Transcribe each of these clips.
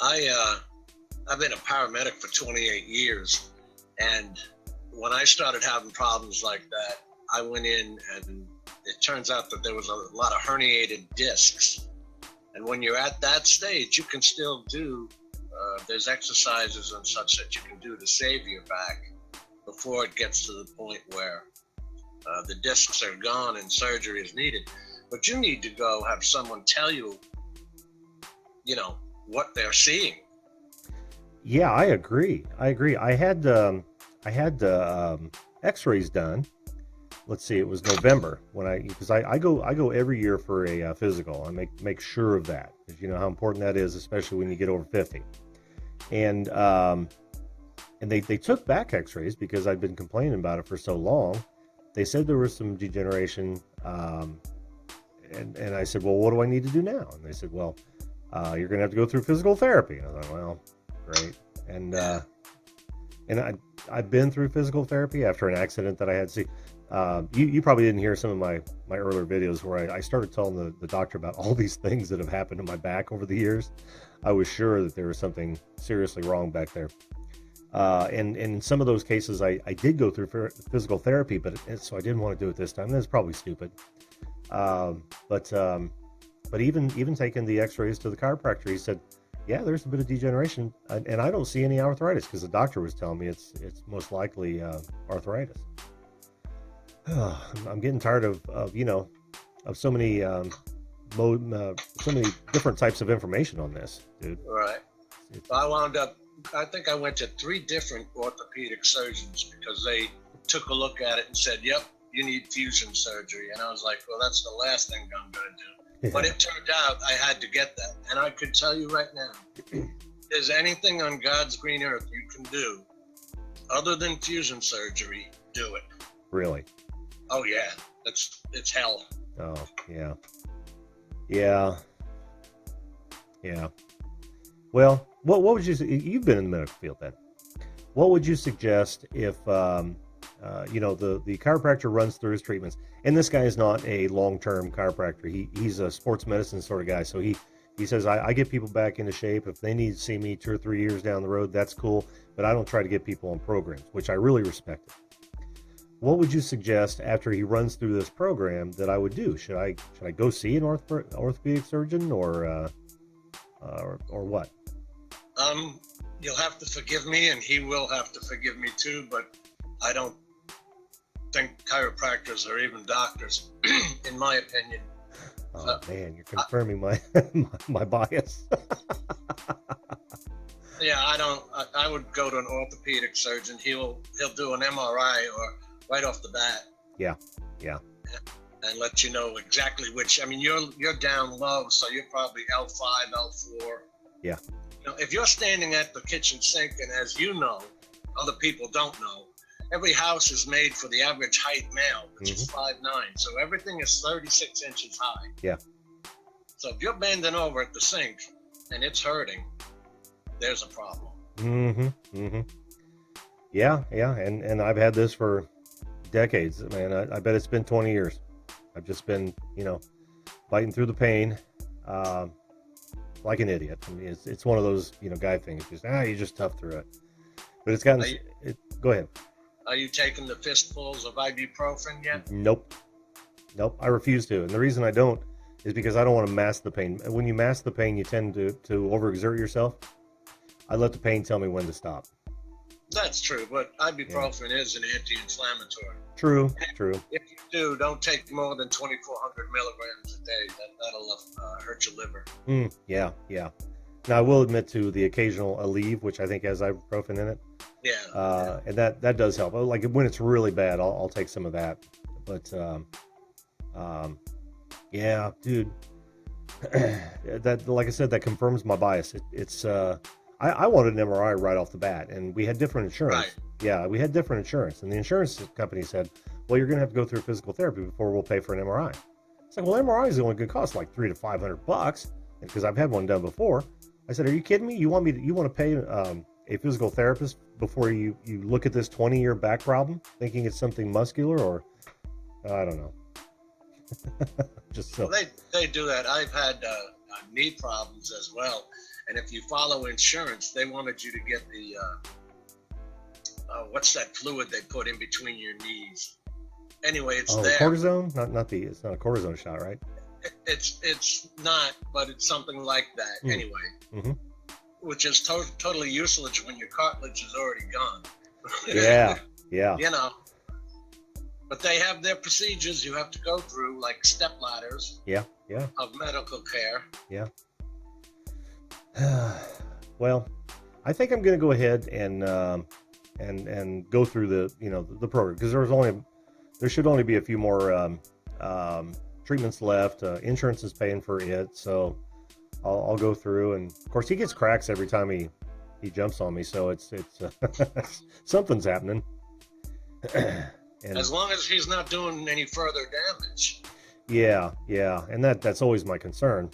I've been a paramedic for 28 years, and when I started having problems like that, I went in and it turns out that there was a lot of herniated discs. And when you're at that stage, you can still do, there's exercises and such that you can do to save your back before it gets to the point where the discs are gone and surgery is needed. But you need to go have someone tell you, what they're seeing. Yeah, I agree. I had X-rays done. Let's see, it was November because I go every year for a physical. I make sure of that, because you know how important that is, especially when you get over 50. And they took back X-rays because I'd been complaining about it for so long. They said there was some degeneration, and I said, well, what do I need to do now? And they said, well, you're going to have to go through physical therapy. And I thought, well, great. And I've been through physical therapy after an accident that I had. See, you probably didn't hear some of my earlier videos where I started telling the doctor about all these things that have happened to my back over the years. I was sure that there was something seriously wrong back there. And in some of those cases, I did go through physical therapy, so I didn't want to do it this time. That's probably stupid. But even taking the X-rays to the chiropractor, he said, yeah, there's a bit of degeneration, and I don't see any arthritis, because the doctor was telling me it's most likely arthritis. I'm getting tired of so many different types of information on this, dude. Right. I think I went to 3 different orthopedic surgeons because they took a look at it and said, yep, you need fusion surgery. And I was like, well, that's the last thing I'm going to do. Yeah. But it turned out I had to get that. And I could tell you right now, if there's anything on God's green earth you can do other than fusion surgery, do it. Really? Oh, yeah. It's hell. Oh, yeah. Yeah. Yeah. Well, what would you say? You've been in the medical field then. What would you suggest if, the chiropractor runs through his treatments, and this guy is not a long-term chiropractor. He's a sports medicine sort of guy. So he says, I get people back into shape. If they need to see me 2 or 3 years down the road, that's cool. But I don't try to get people on programs, which I really respect. What would you suggest after he runs through this program that I would do? Should I go see an orthopedic surgeon or what? You'll have to forgive me, and he will have to forgive me too, but I don't think chiropractors are even doctors, in my opinion. Oh man, you're confirming my bias. Yeah, I would go to an orthopedic surgeon. He'll do an MRI or right off the bat. Yeah. And let you know exactly which. I mean, you're down low, so you're probably L5, L4. Yeah. If you're standing at the kitchen sink, and as you know, other people don't know, every house is made for the average height male, which is 5'9". So everything is 36 inches high. Yeah. So if you're bending over at the sink and it's hurting, there's a problem. Yeah. And I've had this for decades, man. I bet it's been 20 years. I've just been, fighting through the pain, like an idiot. I mean, it's one of those, guy things. Just, you're just tough through it. But it's gotten. Go ahead. Are you taking the fistfuls of ibuprofen yet? Nope. I refuse to. And the reason I don't is because I don't want to mask the pain. When you mask the pain, you tend to overexert yourself. I let the pain tell me when to stop. That's true, but ibuprofen is an anti-inflammatory. True. If you do, don't take more than 2,400 milligrams a day. That'll hurt your liver. Yeah. Now, I will admit to the occasional Aleve, which I think has ibuprofen in it. Yeah. And that does help. Like when it's really bad, I'll take some of that. But yeah, dude, that, like I said, that confirms my bias. I wanted an MRI right off the bat, and we had different insurance. Right. Yeah, we had different insurance, and the insurance company said, well, you're going to have to go through physical therapy before we'll pay for an MRI. It's like, well, MRI is only going to cost like $300 to $500, because I've had one done before. I said, are you kidding me? You want to pay a physical therapist before you look at this 20-year back problem, thinking it's something muscular, or I don't know. Just so. Well, they do that. I've had knee problems as well. And if you follow insurance, they wanted you to get the, what's that fluid they put in between your knees? Anyway, it's there. Cortisone? It's not a cortisone shot, right? It's not, but it's something like that. Anyway, which is totally useless when your cartilage is already gone. Yeah. You know, but they have their procedures you have to go through, like step ladders. Yeah. Of medical care. Yeah. Well, I think I'm going to go ahead and go through the program, because there should only be a few more treatments left. Insurance is paying for it, so I'll go through, and of course he gets cracks every time he jumps on me, so it's something's happening. And as long as he's not doing any further damage. Yeah, and that's always my concern.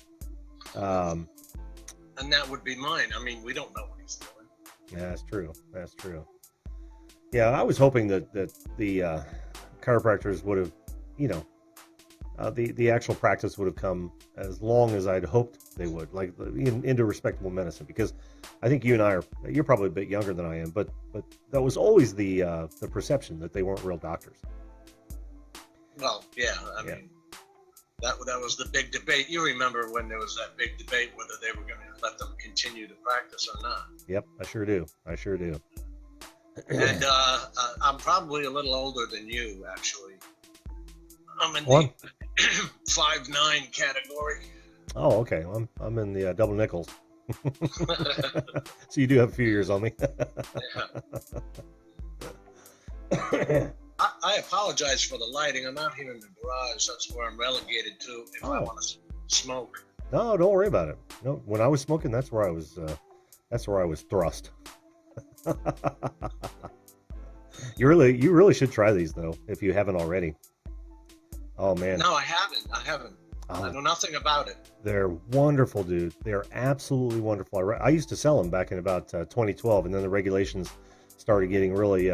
And that would be mine. I mean, we don't know what he's doing. Yeah, that's true. Yeah, I was hoping that the chiropractors would have, the actual practice would have come as long as I'd hoped they would, like into respectable medicine, because I think you're probably a bit younger than I am, but that was always the perception, that they weren't real doctors. Well, yeah, I mean, that was the big debate. You remember when there was that big debate whether they were going to let them continue to practice or not. Yep, I sure do. And I'm probably a little older than you, actually. I'm in the 5'9" category. Oh, okay. I'm in the double nickels. So you do have a few years on me. Yeah. I apologize for the lighting. I'm out here in the garage. That's where I'm relegated to if I want to smoke. No, don't worry about it. No, when I was smoking, that's where I was thrust. You really should try these, though, if you haven't already. Oh man. No, I haven't. I know nothing about it. They're wonderful, dude. They're absolutely wonderful. I used to sell them back in about 2012, and then the regulations started getting really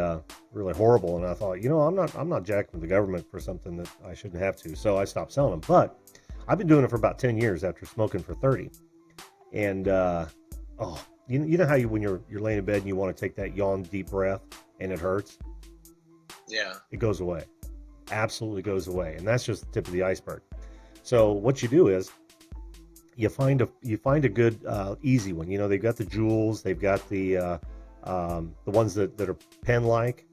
horrible, and I thought, I'm not jacking the government for something that I shouldn't have to, so I stopped selling them. But I've been doing it for about 10 years after smoking for 30, and you know how when you're laying in bed and you want to take that yawn deep breath and it hurts? Yeah. It goes away. Absolutely goes away, and that's just the tip of the iceberg. So what you do is you find a good easy one. They've got the jewels, they've got the ones that are pen-like.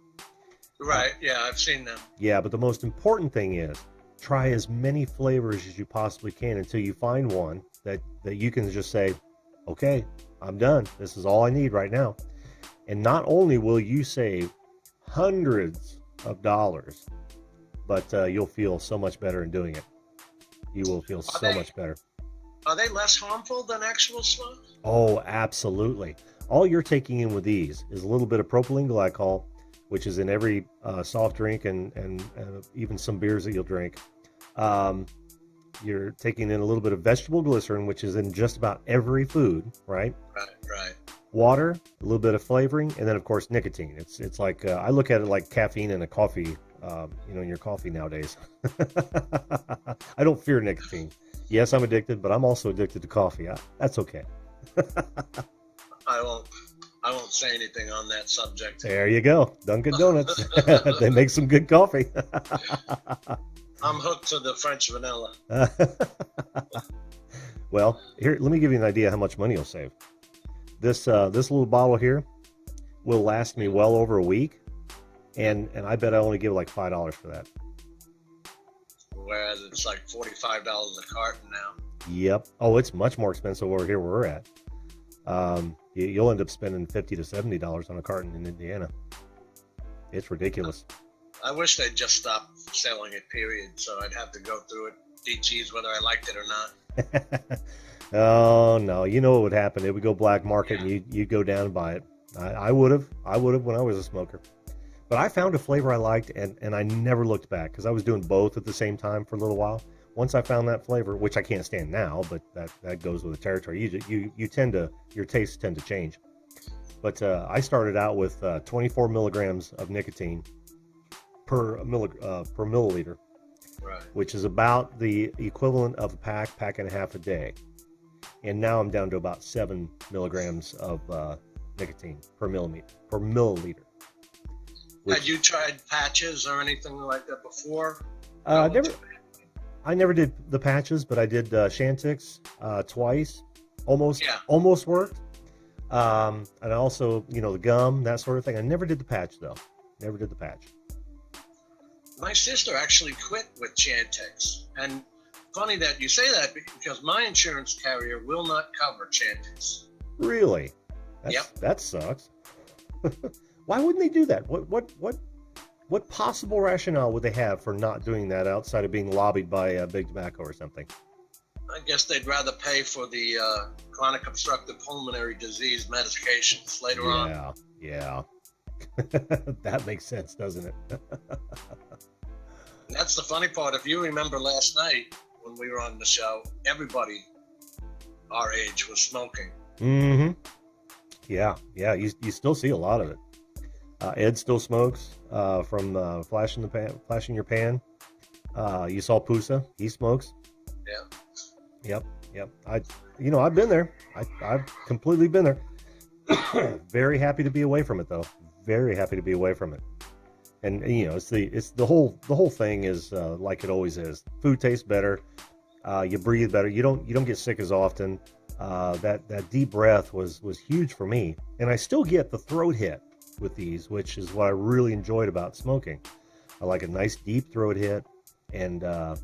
Right, yeah, I've seen them. Yeah, but the most important thing is try as many flavors as you possibly can until you find one that you can just say, okay, I'm done. This is all I need right now. And not only will you save hundreds of dollars, but you'll feel so much better in doing it. You will feel so much better. Are they less harmful than actual smoke? Oh, absolutely. All you're taking in with these is a little bit of propylene glycol, which is in every soft drink and even some beers that you'll drink. You're taking in a little bit of vegetable glycerin, which is in just about every food, right? Right. Water, a little bit of flavoring, and then of course nicotine. It's like I look at it like caffeine in a coffee, in your coffee nowadays. I don't fear nicotine. Yes, I'm addicted, but I'm also addicted to coffee. That's okay. I won't say anything on that subject. There you go. Dunkin' Donuts. They make some good coffee. I'm hooked to the French vanilla. Well, here, let me give you an idea how much money you'll save. This little bottle here will last me well over a week, and I bet I only give like $5 for that. Whereas it's like $45 a carton now. Yep. Oh, it's much more expensive over here where we're at. You'll end up spending $50 to $70 on a carton in Indiana. It's ridiculous. I wish they'd just stop selling it, period. So I'd have to go through it, DGs, whether I liked it or not. Oh, no. You know what would happen? It would go black market, and you'd go down and buy it. I would have when I was a smoker. But I found a flavor I liked, and I never looked back because I was doing both at the same time for a little while. Once I found that flavor, which I can't stand now, but that goes with the territory. Your tastes tend to change. But I started out with 24 milligrams of nicotine per milliliter, right, which is about the equivalent of a pack and a half a day. and now I'm down to about 7 milligrams of nicotine per milliliter. Had you tried patches or anything like that before? I never did the patches, but I did Chantix twice. Almost worked. And also, the gum, that sort of thing. I never did the patch though. Never did the patch. My sister actually quit with Chantix, and funny that you say that because my insurance carrier will not cover Chantix. Really? Yep. That sucks. Why wouldn't they do that? What possible rationale would they have for not doing that outside of being lobbied by Big Tobacco or something? I guess they'd rather pay for the chronic obstructive pulmonary disease medications later on. Yeah. That makes sense, doesn't it? That's the funny part. If you remember last night when we were on the show, everybody our age was smoking. Mm-hmm. Yeah. You still see a lot of it. Ed still smokes from flashing your pan. You saw Pusa, he smokes. Yeah. Yep. I've been there. I've completely been there. Very happy to be away from it though. Very happy to be away from it. And it's the whole thing is like it always is. Food tastes better. You breathe better. You don't get sick as often. That deep breath was huge for me. And I still get the throat hit with these, which is what I really enjoyed about smoking. I like a nice deep throat hit and to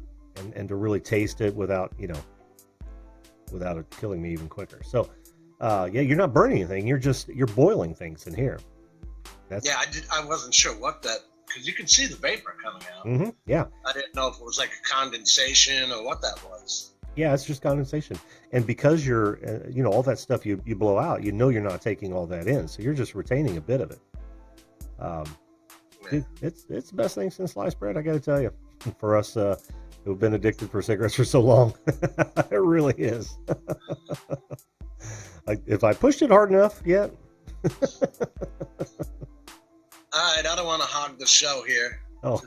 really taste it without it killing me even quicker. So you're not burning anything, you're boiling things in here. I wasn't sure what that, because you can see the vapor coming out. Mm-hmm, yeah. I didn't know if it was like a condensation or what that was. Yeah, it's just condensation. And because you're all that stuff you blow out, you're not taking all that in, so you're just retaining a bit of it. It's the best thing since sliced bread, I gotta tell you, for us who've been addicted for cigarettes for so long. It really is. If I pushed it hard enough yet. All right, I don't want to hog the show here. Oh.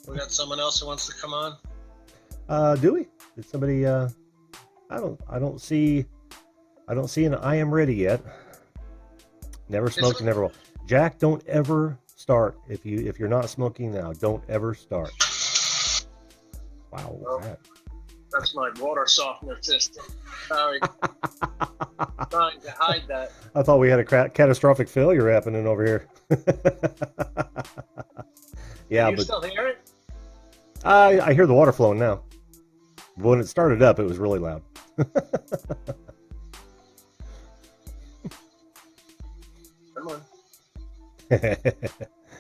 We got someone else who wants to come on. Do we? Did somebody? I don't see an I am ready yet. Never smoked, never will. Jack, don't ever start if you're not smoking now. Don't ever start. Wow, what was that? That's my water softener system. Sorry. Trying to hide that. I thought we had a catastrophic failure happening over here. Yeah, Can you still hear it? I hear the water flowing now. When it started up, it was really loud. Come on.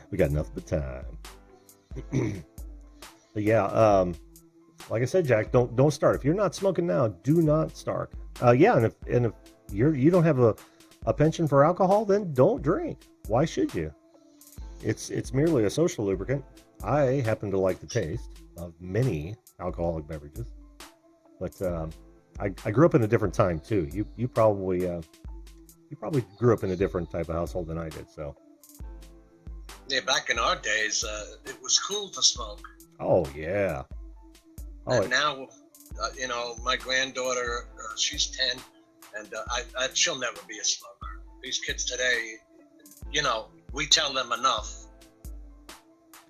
We got nothing but time. But yeah, like I said, Jack, don't start. If you're not smoking now, do not start. And if you don't have a penchant for alcohol, then don't drink. Why should you? It's merely a social lubricant. I happen to like the taste of many alcoholic beverages, but I grew up in a different time too. You probably grew up in a different type of household than I did. So yeah, back in our days, it was cool to smoke. Oh yeah. And now, my granddaughter, she's 10, and she'll never be a smoker. These kids today, we tell them enough.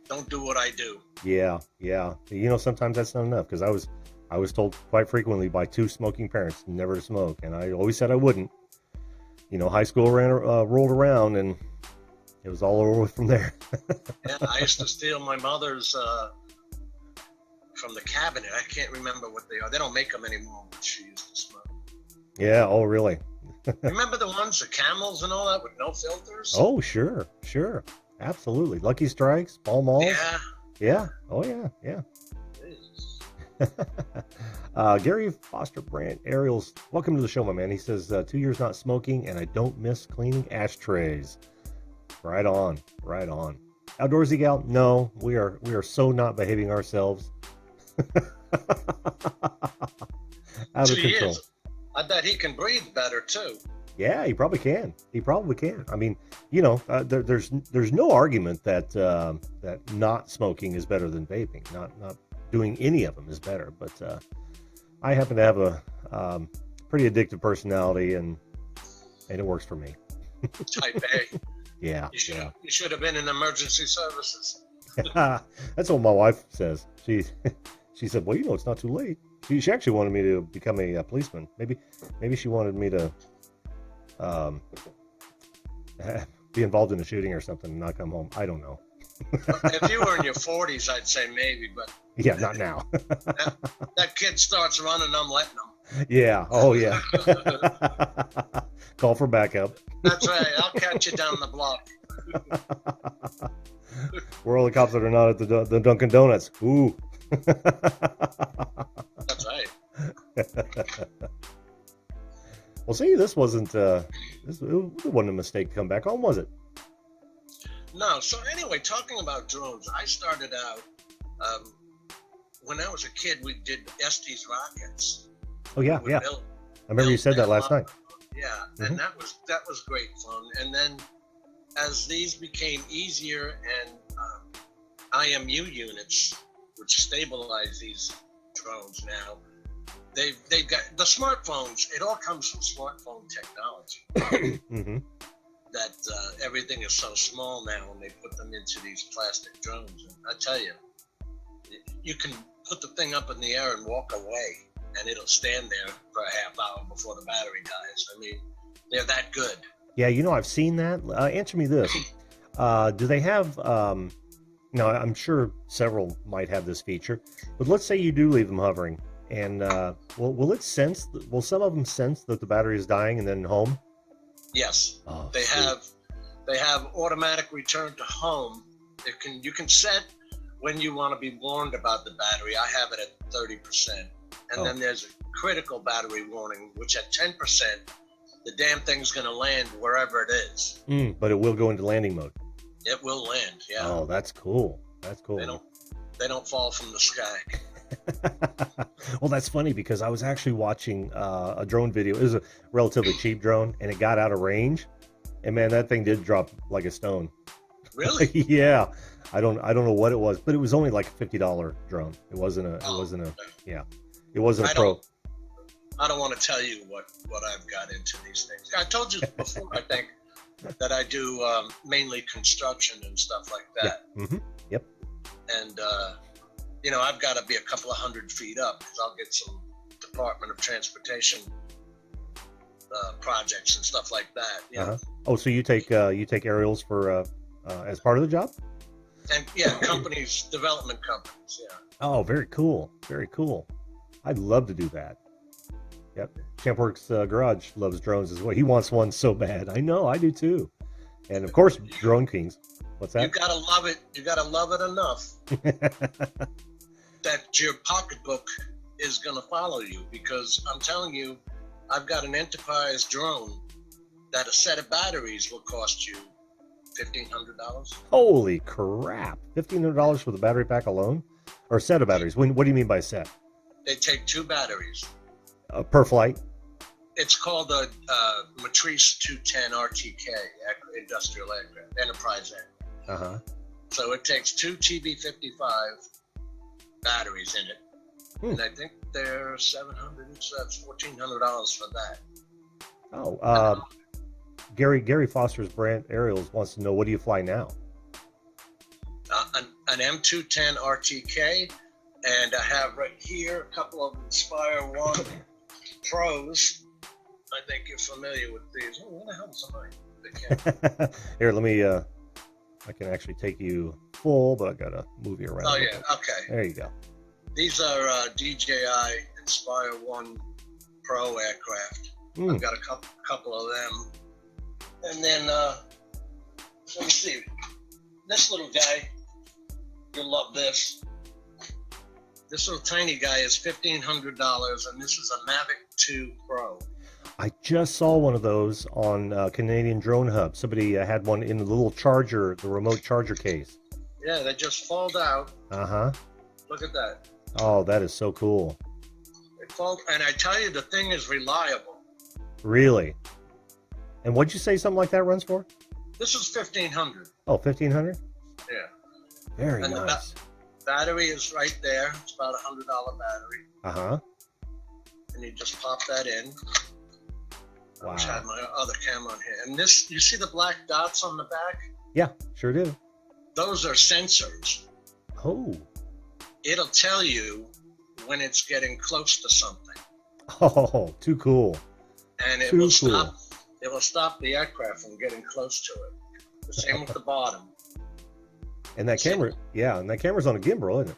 Don't do what I do. Yeah. Sometimes that's not enough, because I was told quite frequently by 2 smoking parents never to smoke, and I always said I wouldn't. High school rolled around, and it was all over from there. Yeah, I used to steal my mother's from the cabinet. I can't remember what they are. They don't make them anymore, but she used to smoke. Yeah, oh really? Remember the ones, the Camels and all that with no filters? Oh, sure. Absolutely. Lucky Strikes, Pall Malls. Yeah. Oh, yeah. Gary Foster Brandt, Ariel's, welcome to the show, my man. He says, 2 years not smoking, and I don't miss cleaning ashtrays. Right on. Outdoorsy gal? No, we are so not behaving ourselves. Out of 2 control. years. I bet he can breathe better too. Yeah, he probably can. I mean, there's no argument that not smoking is better than vaping. Not doing any of them is better. But I happen to have Pretty addictive personality, and it works for me. Type A. Yeah. You should have been in emergency services. That's what my wife says. She said, "Well, it's not too late." She actually wanted me to become a policeman. Maybe she wanted me to be involved in a shooting or something and not come home. I don't know. If you were in your 40s, I'd say maybe, but yeah, not now. that kid starts running, I'm letting him. Yeah. Oh, yeah. Call for backup. That's right. I'll catch you down the block. We're all the cops that are not at the Dunkin' Donuts. Ooh. That's right. Well, see, this wasn't it wasn't a mistake to come back on, was it? No. So anyway, talking about drones, I started out when I was a kid. We did Estes rockets. Oh yeah, yeah. I remember you said that last night. Yeah, and that was great fun. And then as these became easier and IMU units, which stabilize these drones now, they've got the smartphones. It all comes from smartphone technology. Mm-hmm. That everything is so small now, and they put them into these plastic drones. And I tell you, you can put the thing up in the air and walk away, and it'll stand there for a half hour before the battery dies. I mean, they're that good. Yeah, I've seen that. Answer me this. Do they have, now I'm sure several might have this feature, but let's say you do leave them hovering, and will some of them sense that the battery is dying and then home? Yes. Oh, they have automatic return to home. You can set when you want to be warned about the battery. I have it at 30%. And then there's a critical battery warning, which at 10%, the damn thing's going to land wherever it is. But it will go into landing mode. It will land, yeah. Oh, that's cool. That's cool. They don't fall from the sky. Well, that's funny because I was actually watching a drone video. It was a relatively cheap drone, and it got out of range. And man, that thing did drop like a stone. Really? Yeah. I don't know what it was, but it was only like a $50 drone. It wasn't a pro. I don't want to tell you what I've got into these things. I told you before, I think, that I do mainly construction and stuff like that. Yeah. Mm-hmm. Yep. And, I've got to be a couple of 100 feet up because I'll get some Department of Transportation projects and stuff like that. Uh-huh. Oh, so you take aerials for as part of the job? And yeah, companies, development companies. Yeah. Oh, very cool. Very cool. I'd love to do that. Yep. Champworks Garage loves drones as well. He wants one so bad. I know, I do too. And of course, Drone Kings. What's that? You gotta love it. You gotta love it enough that your pocketbook is gonna follow you. Because I'm telling you, I've got an Enterprise drone that a set of batteries will cost you $1,500. Holy crap! $1,500 for the battery pack alone, or a set of batteries? What do you mean by set? They take 2 batteries. Per flight? It's called a Matrice 210 RTK, industrial aircraft, enterprise aircraft. Uh-huh. So it takes 2 TB55 batteries in it. And I think they're $700 each, so that's $1,400 for that. Oh, Gary Foster's brand Aerials wants to know, what do you fly now? An M210 RTK, and I have right here a couple of Inspire 1 Pros. I think you're familiar with these. Oh, what the hell is mine? Here, let me, I can actually take you full, but I gotta move you around. Oh, yeah, okay. There you go. These are DJI Inspire 1 Pro aircraft. I've got a couple of them. And then, let me see. This little guy, you'll love this. This little tiny guy is $1,500, and this is a Mavic 2 Pro. I just saw one of those on Canadian Drone Hub. Somebody had one in the little charger, the remote charger case. Yeah, they just fold out. Uh-huh. Look at that. Oh, that is so cool. And I tell you, the thing is reliable. Really? And what'd you say something like that runs for? This is $1,500. Oh, $1,500? Yeah. Very nice. The battery is right there. It's about $100 battery. Uh-huh. and you just pop that in. Wow. I wish I had my other camera on here. And this, you see the black dots on the back? Yeah, sure do. Those are sensors. Oh. It'll tell you when it's getting close to something. Oh, too cool. And it will stop the aircraft from getting close to it. The same with the bottom. And that camera, yeah, and that camera's on a gimbal, isn't it?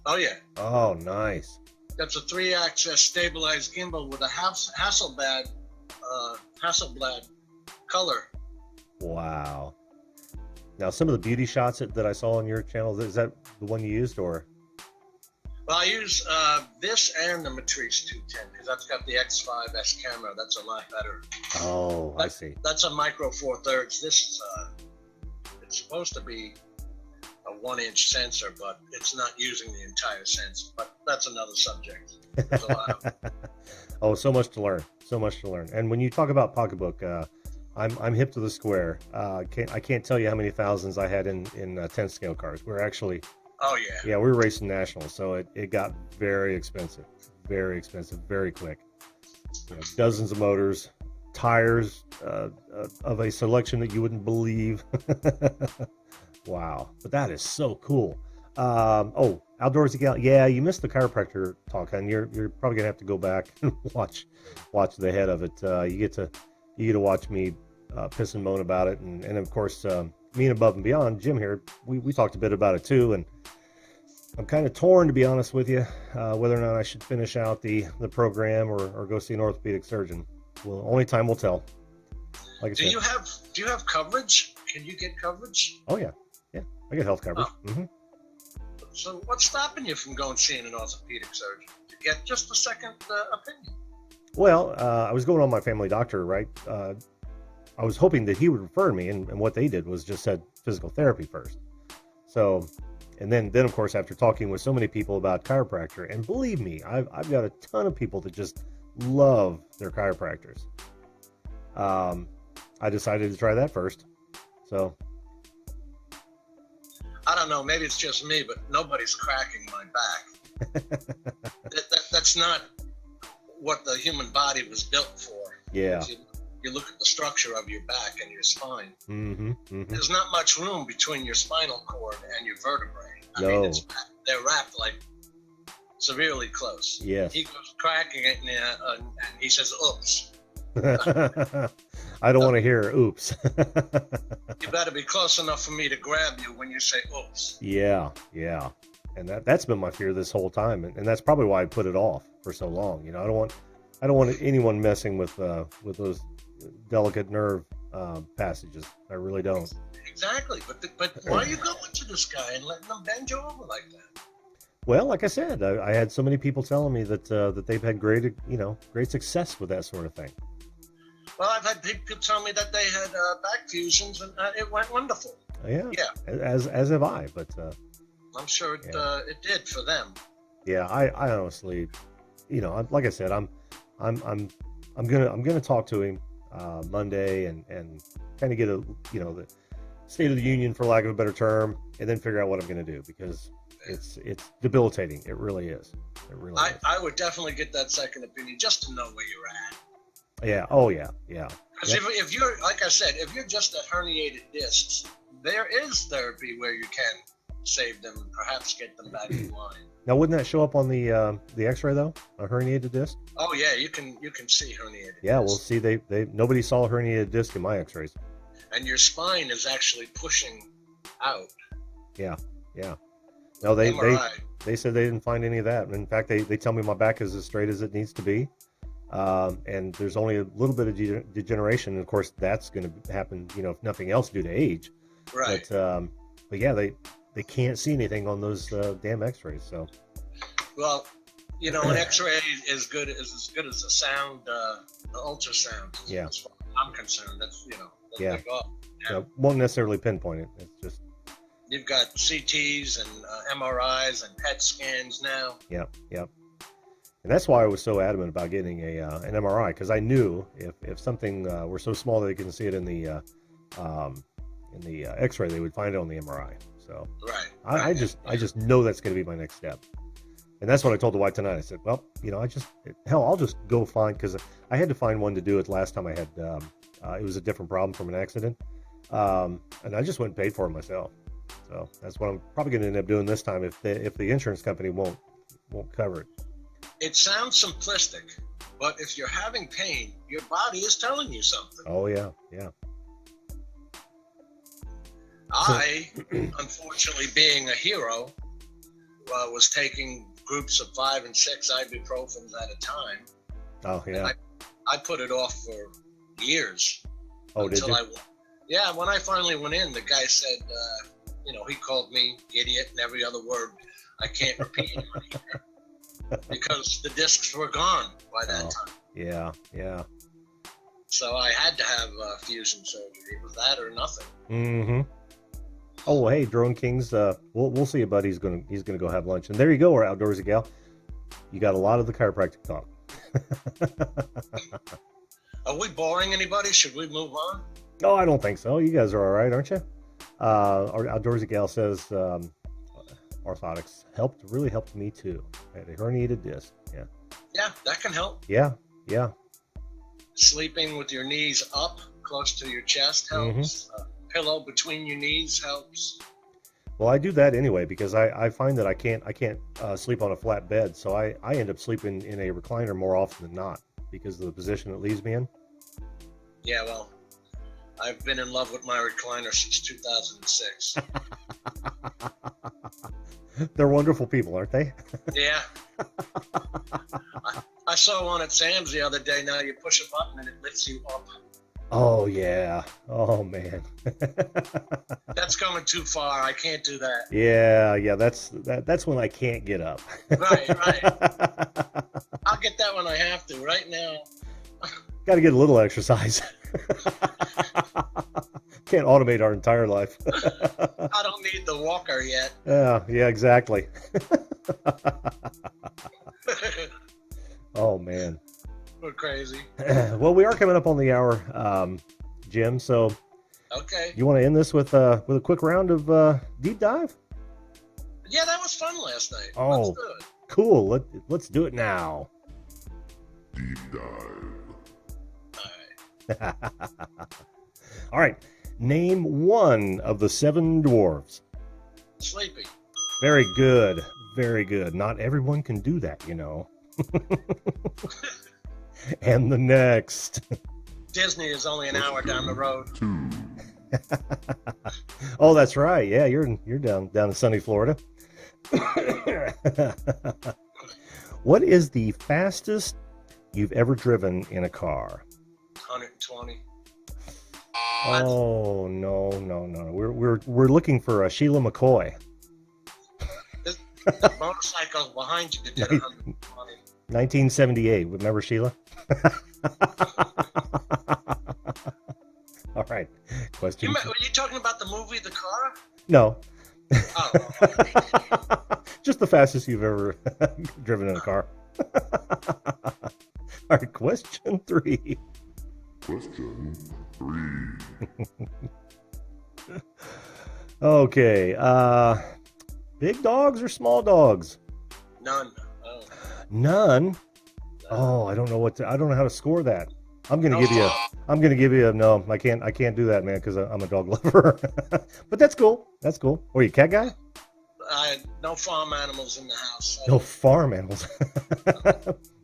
Oh, yeah. Oh, nice. That's a 3-axis stabilized gimbal with a Hasselblad color. Wow. Now, some of the beauty shots that I saw on your channel, is that the one you used, or? Well, I use this and the Matrice 210 because that's got the X5S camera. That's a lot better. Oh, I see. That's a micro 4/3. This it's supposed to be a 1-inch sensor, but it's not using the entire sensor. But that's another subject. There's a lot of Oh, so much to learn. So much to learn. And when you talk about pocketbook, I'm hip to the square. I can't tell you how many thousands I had in 10 scale cars. We're actually. Oh yeah. Yeah, we were racing nationals, so it got very expensive, very quick. You know, dozens of motors, tires of a selection that you wouldn't believe. Wow, but that is so cool. Oh, Outdoorsy Gal. Yeah, you missed the chiropractor talk, and you're probably gonna have to go back and watch the head of it. You get to watch me piss and moan about it, and of course me and Above and Beyond, Jim here, we talked a bit about it too, and I'm kind of torn, to be honest with you, whether or not I should finish out the program or go see an orthopedic surgeon. Well, only time will tell. Like I said. Do you have coverage? Can you get coverage? Oh yeah, I get health coverage. Oh. Mm-hmm. So what's stopping you from going seeing an orthopedic surgeon to get just a second opinion? Well, I was going on my family doctor, right? I was hoping that he would refer me, and what they did was just said physical therapy first. So, and then of course, after talking with so many people about chiropractor, and believe me, I've got a ton of people that just love their chiropractors. I decided to try that first. So, I don't know, maybe it's just me, but nobody's cracking my back. That's not what the human body was built for. Yeah. You look at the structure of your back and your spine. Mm-hmm, mm-hmm. There's not much room between your spinal cord and your vertebrae. I No. mean, they're wrapped like severely close. Yes. He goes cracking it, and he says, "Oops." I don't want to hear oops. You better be close enough for me to grab you when you say oops. Yeah. And that's been my fear this whole time, and that's probably why I put it off for so long. You know, I don't want anyone messing with those delicate nerve passages. I really don't. Exactly, but why are you going to this guy and letting them bend you over like that? Well, like I said, I had so many people telling me that they've had great success with that sort of thing. Well, I've had people tell me that they had back fusions and it went wonderful. Yeah. As have I, but I'm sure it did for them. Yeah, I honestly, like I said, I'm gonna talk to him Monday and kind of get the State of the Union, for lack of a better term, and then figure out what I'm gonna do, because it's debilitating. It really is. It really is. I would definitely get that second opinion just to know where you're at. Yeah. Oh yeah. Because if you're, like I said, if you're just at herniated discs, there is therapy where you can save them and perhaps get them back in line. Now, wouldn't that show up on the X-ray though? A herniated disc? Oh yeah, you can see herniated. Yeah, discs. well, see, nobody saw a herniated disc in my X-rays. And your spine is actually pushing out. Yeah. No, they MRI. they said they didn't find any of that. In fact, they tell me my back is as straight as it needs to be. And there's only a little bit of degeneration. And of course, that's going to happen, if nothing else, due to age. Right. But yeah, they can't see anything on those damn X-rays. So. Well, an X-ray is as good as a sound, the ultrasound. Yeah. As far as I'm concerned, that's Yeah. they go. Yeah, won't necessarily pinpoint it. It's just. You've got CTs and MRIs and PET scans now. Yep. And that's why I was so adamant about getting an MRI, because I knew if something were so small that they couldn't see it in the X-ray, they would find it on the MRI. So right. I just know that's going to be my next step. And that's what I told the wife tonight. I said, well, I'll just go find, because I had to find one to do it last time I had, it was a different problem from an accident. And I just went and paid for it myself. So that's what I'm probably going to end up doing this time if the insurance company won't cover it. It sounds simplistic, but if you're having pain, your body is telling you something. Oh, yeah, yeah. I, unfortunately, being a hero, was taking groups of 5 and 6 ibuprofens at a time. Oh, yeah. I put it off for years. Oh, did you? Yeah, when I finally went in, the guy said, he called me idiot and every other word I can't repeat on here because the discs were gone by that time. Yeah, yeah. So I had to have fusion surgery. It was that or nothing. Mm-hmm. Oh, hey, Drone Kings, we'll see you, bud. He's gonna go have lunch. And there you go, our outdoorsy gal. You got a lot of the chiropractic talk. Are we boring anybody? Should we move on? No, I don't think so. You guys are all right, aren't you? Our outdoorsy gal says orthotics really helped me too. I had a herniated disc. Yeah. Yeah, that can help. Yeah, yeah. Sleeping with your knees up close to your chest helps. Mm-hmm. Pillow between your knees helps. Well, I do that anyway because I find that I can't sleep on a flat bed, so I end up sleeping in a recliner more often than not because of the position it leaves me in. Yeah, well, I've been in love with my recliner since 2006. They're wonderful people, aren't they? Yeah. I saw one at Sam's the other day. Now you push a button and it lifts you up. Oh, yeah. Oh, man. That's going too far. I can't do that. Yeah. That's when I can't get up. Right. I'll get that when I have to. Right now. Got to get a little exercise. Can't automate our entire life. I don't need the walker yet. Yeah, exactly. Oh, man. We're crazy. Well, we are coming up on the hour, Jim. So, okay. You want to end this with a quick round of deep dive? Yeah, that was fun last night. Oh, let's do it. Cool. Let's do it now. Deep dive. All right. All right. Name one of the 7 dwarves. Sleepy. Very good. Very good. Not everyone can do that, you know. And the next. Disney is only an hour down the road. 2. Oh, that's right. Yeah, you're down in sunny Florida. What is the fastest you've ever driven in a car? 120. Oh, no. We're looking for Sheila McCoy. The motorcycle behind you did 120. 1978. Remember Sheila? All right. Question. Were you talking about the movie The Car? No. Oh. Just the fastest you've ever driven in a car. All right. Question 3. Question 3. Okay. Big dogs or small dogs? None. Oh. None. Oh, I don't know how to score that. I'm gonna give you a no. I can't do that, man, because I'm a dog lover. But that's cool. Oh, you a cat guy? No farm animals in the house. No farm animals.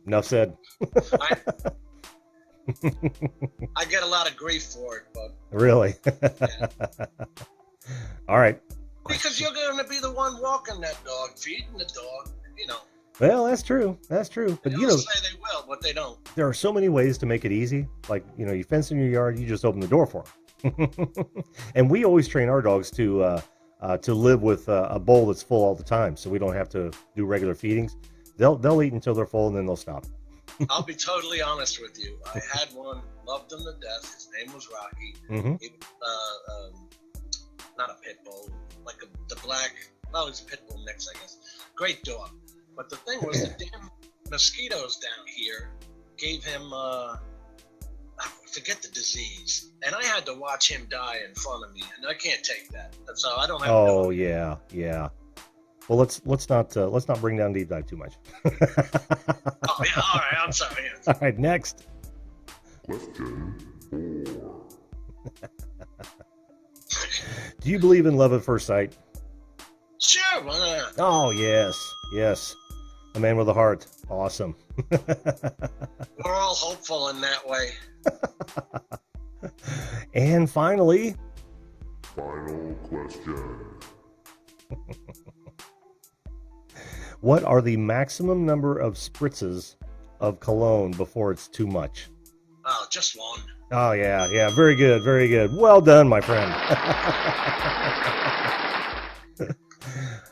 Enough said. I get a lot of grief for it, but really. Yeah. All right. Because you're going to be the one walking that dog, feeding the dog, you know. Well, that's true. But They say they will, but they don't. There are so many ways to make it easy. Like, you fence in your yard, you just open the door for them. And we always train our dogs to live with a bowl that's full all the time, so we don't have to do regular feedings. They'll eat until they're full, and then they'll stop. I'll be totally honest with you. I had one, loved him to death. His name was Rocky. Mm-hmm. He was, not a pit bull, like the black. Well, he's a pit bull mix, I guess. Great dog. But the thing was, the damn mosquitoes down here gave him, I forget the disease, and I had to watch him die in front of me, and I can't take that. So I don't have. Oh, yeah. Well, let's not bring down deep dive too much. Oh yeah, all right. I'm sorry. All right, next. Question 4. Do you believe in love at first sight? Sure, why not? Oh yes. A man with a heart. Awesome. We're all hopeful in that way. And finally, Final question. what are the maximum number of spritzes of cologne before it's too much? Oh, just one. Oh yeah, very good. Well done, my friend.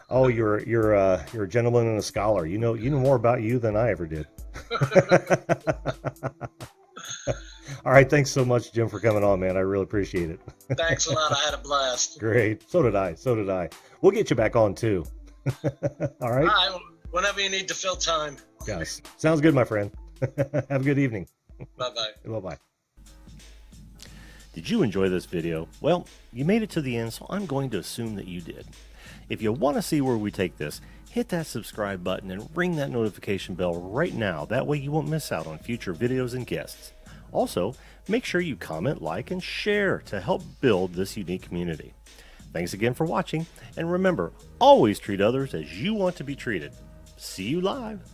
Oh, you're a gentleman and a scholar. You know more about you than I ever did. All right, thanks so much, Jim, for coming on, man. I really appreciate it. Thanks a lot. I had a blast. Great. So did I. We'll get you back on too. All right. All right. Whenever you need to fill time. Yes. Sounds good, my friend. Have a good evening. Bye-bye. Bye-bye. Did you enjoy this video? Well, you made it to the end, so I'm going to assume that you did. If you want to see where we take this, hit that subscribe button and ring that notification bell right now. That way you won't miss out on future videos and guests. Also, make sure you comment, like, and share to help build this unique community. Thanks again for watching, and remember, always treat others as you want to be treated. See you live.